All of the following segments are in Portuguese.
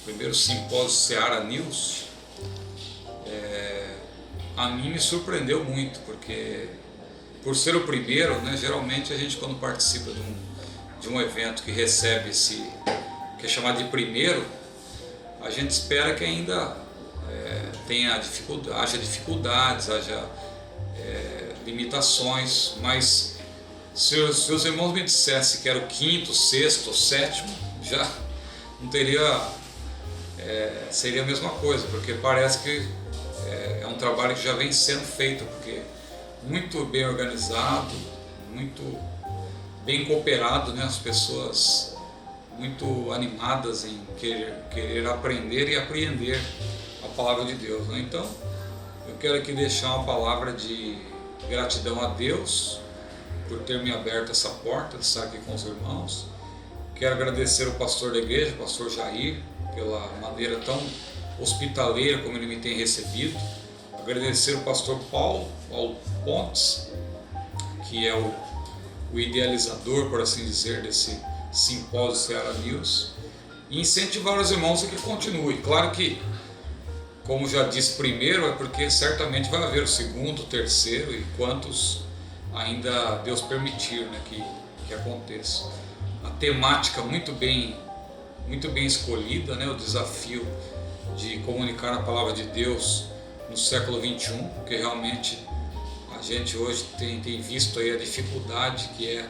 primeiro simpósio Seara News, a mim me surpreendeu muito, porque por ser o primeiro, né, geralmente a gente quando participa de um evento que recebe esse, que é chamado de primeiro, a gente espera que ainda haja dificuldades, haja limitações, mas se os irmãos me dissessem que era o quinto, sexto ou sétimo, já não teria, seria a mesma coisa, porque parece que é um trabalho que já vem sendo feito, porque muito bem organizado, muito bem cooperado, né? As pessoas muito animadas em querer aprender e apreender a palavra de Deus, né? Então, eu quero aqui deixar uma palavra de gratidão a Deus por ter me aberto essa porta de estar aqui com os irmãos. Quero agradecer ao pastor da igreja, o pastor Jair, pela maneira tão hospitaleira como ele me tem recebido. Agradecer ao pastor Paulo Pontes, que é o idealizador, por assim dizer, desse simpósio Seara News, e incentivar os irmãos a que continue. Claro que, como já disse primeiro, é porque certamente vai haver o segundo, o terceiro e quantos ainda Deus permitir, né, que aconteça. A temática muito bem escolhida, né, o desafio de comunicar a palavra de Deus no século XXI, porque realmente a gente hoje tem visto aí a dificuldade que é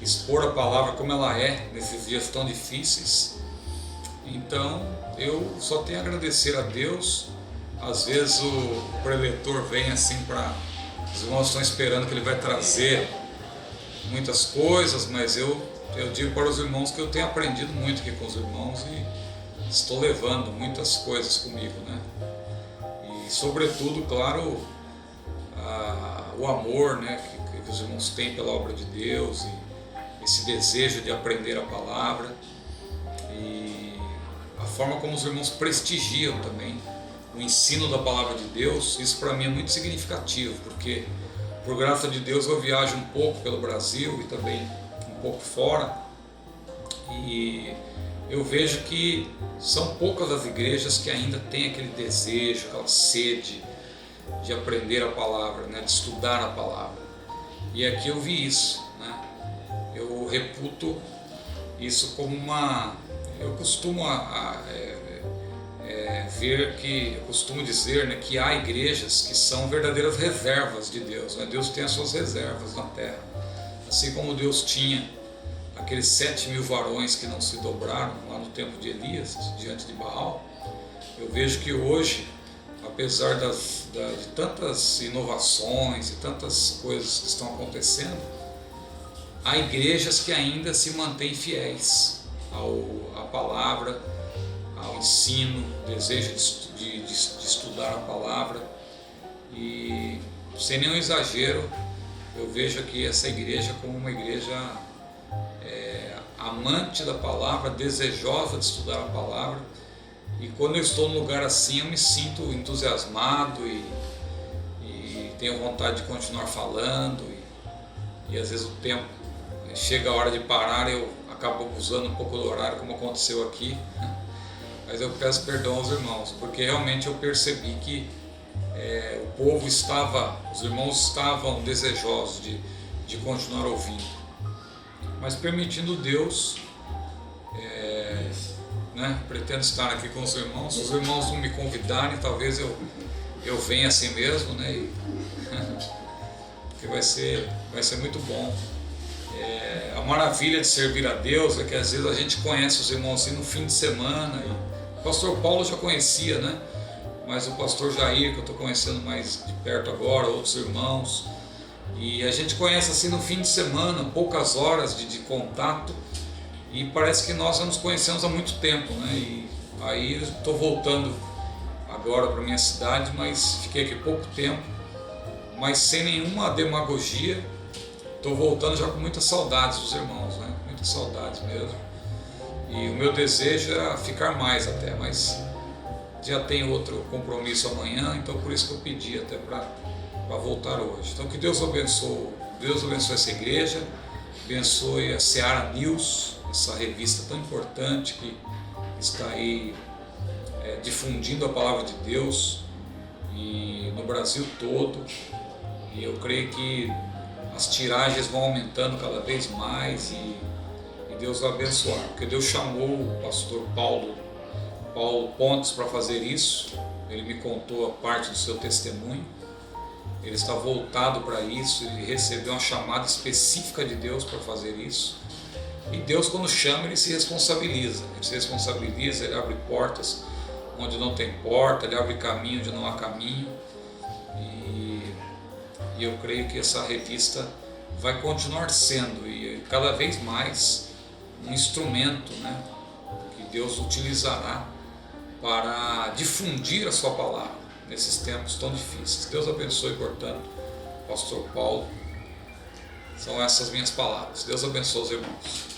expor a palavra como ela é nesses dias tão difíceis. Então eu só tenho a agradecer a Deus. Às vezes o preletor vem assim para... Os irmãos estão esperando que ele vai trazer muitas coisas, mas eu digo para os irmãos que eu tenho aprendido muito aqui com os irmãos e estou levando muitas coisas comigo, né? E sobretudo, claro, o amor, né, que os irmãos têm pela obra de Deus e esse desejo de aprender a palavra e a forma como os irmãos prestigiam também o ensino da palavra de Deus. Isso para mim é muito significativo, porque por graça de Deus eu viajo um pouco pelo Brasil e também um pouco fora, e eu vejo que são poucas as igrejas que ainda têm aquele desejo, aquela sede de aprender a palavra, né, de estudar a palavra. E aqui eu vi isso, né? Eu reputo isso como uma... Eu costumo ver que, eu costumo dizer, né, que há igrejas que são verdadeiras reservas de Deus, né? Deus tem as suas reservas na terra, assim como Deus tinha aqueles 7.000 varões que não se dobraram lá no tempo de Elias, diante de Baal. Eu vejo que hoje, apesar de tantas inovações e tantas coisas que estão acontecendo, há igrejas que ainda se mantêm fiéis à palavra, ao ensino, desejo de estudar a palavra. E sem nenhum exagero, eu vejo aqui essa igreja como uma igreja amante da palavra, desejosa de estudar a palavra. E quando eu estou num lugar assim, eu me sinto entusiasmado e tenho vontade de continuar falando, e às vezes o tempo chega a hora de parar, eu acabo abusando um pouco do horário, como aconteceu aqui. Mas eu peço perdão aos irmãos, porque realmente eu percebi que o povo os irmãos estavam desejosos de continuar ouvindo. Mas permitindo Deus, né, pretendo estar aqui com os irmãos. Se os irmãos não me convidarem, talvez eu venha assim mesmo, né? Porque vai ser muito bom. A maravilha de servir a Deus é que às vezes a gente conhece os irmãos assim no fim de semana. O pastor Paulo já conhecia, né? Mas o pastor Jair, que eu estou conhecendo mais de perto agora, outros irmãos, e a gente conhece assim no fim de semana, poucas horas de contato, e parece que nós já nos conhecemos há muito tempo, né? E aí estou voltando agora para minha cidade, mas fiquei aqui pouco tempo, mas sem nenhuma demagogia. Estou voltando já com muitas saudades dos irmãos, né? Muitas saudades mesmo. E o meu desejo era ficar mais até, mas já tenho outro compromisso amanhã, então por isso que eu pedi até para voltar hoje. Então que Deus abençoe essa igreja, abençoe a Seara News, essa revista tão importante que está aí difundindo a palavra de Deus e no Brasil todo, e eu creio que as tiragens vão aumentando cada vez mais e Deus vai abençoar, porque Deus chamou o pastor Paulo Pontes para fazer isso. Ele me contou a parte do seu testemunho, ele está voltado para isso, ele recebeu uma chamada específica de Deus para fazer isso. E Deus, quando chama, ele se responsabiliza, ele abre portas onde não tem porta, ele abre caminho onde não há caminho, e eu creio que essa revista vai continuar sendo, e cada vez mais, um instrumento, né, que Deus utilizará para difundir a sua palavra nesses tempos tão difíceis. Deus abençoe, portanto, pastor Paulo. São essas minhas palavras. Deus abençoe os irmãos.